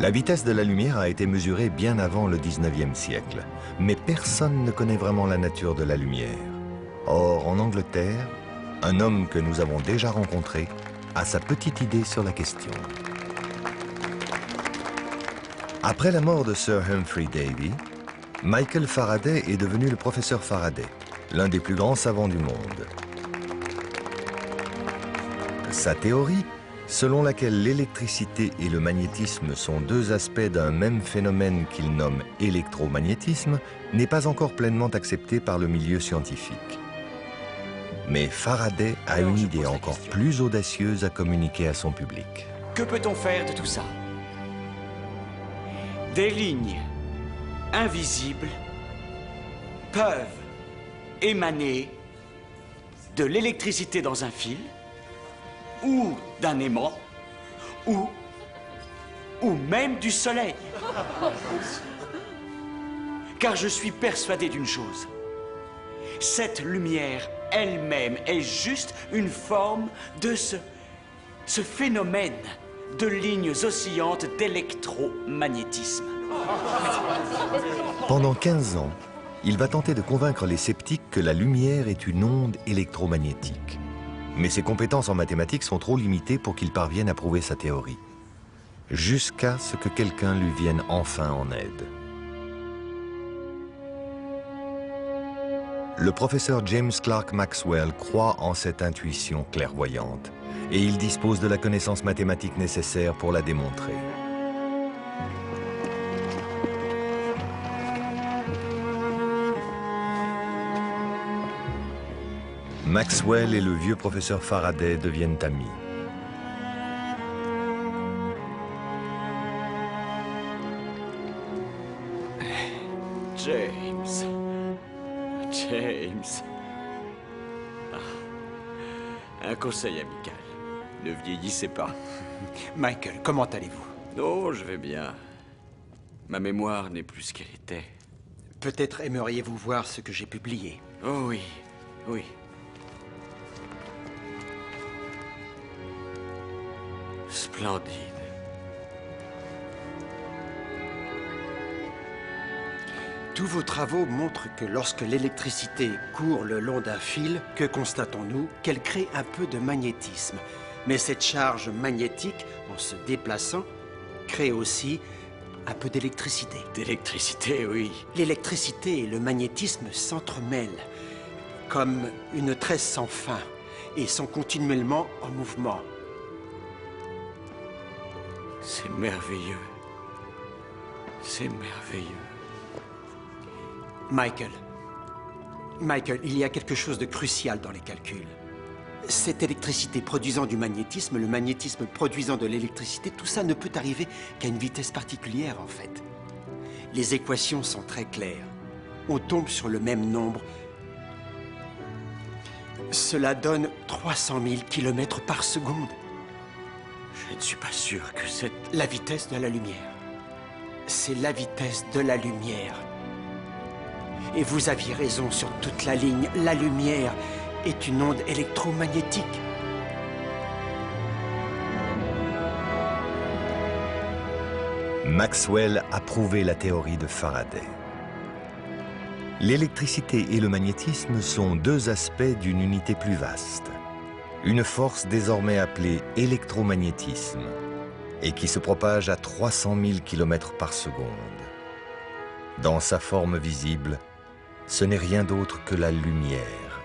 La vitesse de la lumière a été mesurée bien avant le 19e siècle, mais personne ne connaît vraiment la nature de la lumière. Or, en Angleterre, un homme que nous avons déjà rencontré a sa petite idée sur la question. Après la mort de Sir Humphrey Davy, Michael Faraday est devenu le professeur Faraday, l'un des plus grands savants du monde. Sa théorie, selon laquelle l'électricité et le magnétisme sont deux aspects d'un même phénomène qu'il nomme électromagnétisme, n'est pas encore pleinement acceptée par le milieu scientifique. Mais Faraday a une idée encore plus audacieuse à communiquer à son public. Que peut-on faire de tout ça? Des lignes invisibles peuvent émaner de l'électricité dans un fil, ou d'un aimant, ou même du soleil. Car je suis persuadé d'une chose. Cette lumière elle-même est juste une forme de ce phénomène de lignes oscillantes d'électromagnétisme. Pendant 15 ans, il va tenter de convaincre les sceptiques que la lumière est une onde électromagnétique. Mais ses compétences en mathématiques sont trop limitées pour qu'il parvienne à prouver sa théorie. Jusqu'à ce que quelqu'un lui vienne enfin en aide. Le professeur James Clerk Maxwell croit en cette intuition clairvoyante et il dispose de la connaissance mathématique nécessaire pour la démontrer. Maxwell et le vieux professeur Faraday deviennent amis. James. Un conseil amical. Ne vieillissez pas. Michael, comment allez-vous? Oh, je vais bien. Ma mémoire n'est plus ce qu'elle était. Peut-être aimeriez-vous voir ce que j'ai publié. Oh oui, oui. Splendide. Tous vos travaux montrent que lorsque l'électricité court le long d'un fil, que constatons-nous? Qu'elle crée un peu de magnétisme. Mais cette charge magnétique, en se déplaçant, crée aussi un peu d'électricité. D'électricité, oui. L'électricité et le magnétisme s'entremêlent comme une tresse sans fin et sont continuellement en mouvement. C'est merveilleux. C'est merveilleux. Michael, il y a quelque chose de crucial dans les calculs. Cette électricité produisant du magnétisme, le magnétisme produisant de l'électricité, tout ça ne peut arriver qu'à une vitesse particulière, en fait. Les équations sont très claires. On tombe sur le même nombre. Cela donne 300 000 km par seconde. Je ne suis pas sûr que c'est... La vitesse de la lumière. C'est la vitesse de la lumière. Et vous aviez raison sur toute la ligne. La lumière est une onde électromagnétique. Maxwell a prouvé la théorie de Faraday. L'électricité et le magnétisme sont deux aspects d'une unité plus vaste. Une force désormais appelée électromagnétisme et qui se propage à 300 000 km par seconde. Dans sa forme visible, ce n'est rien d'autre que la lumière.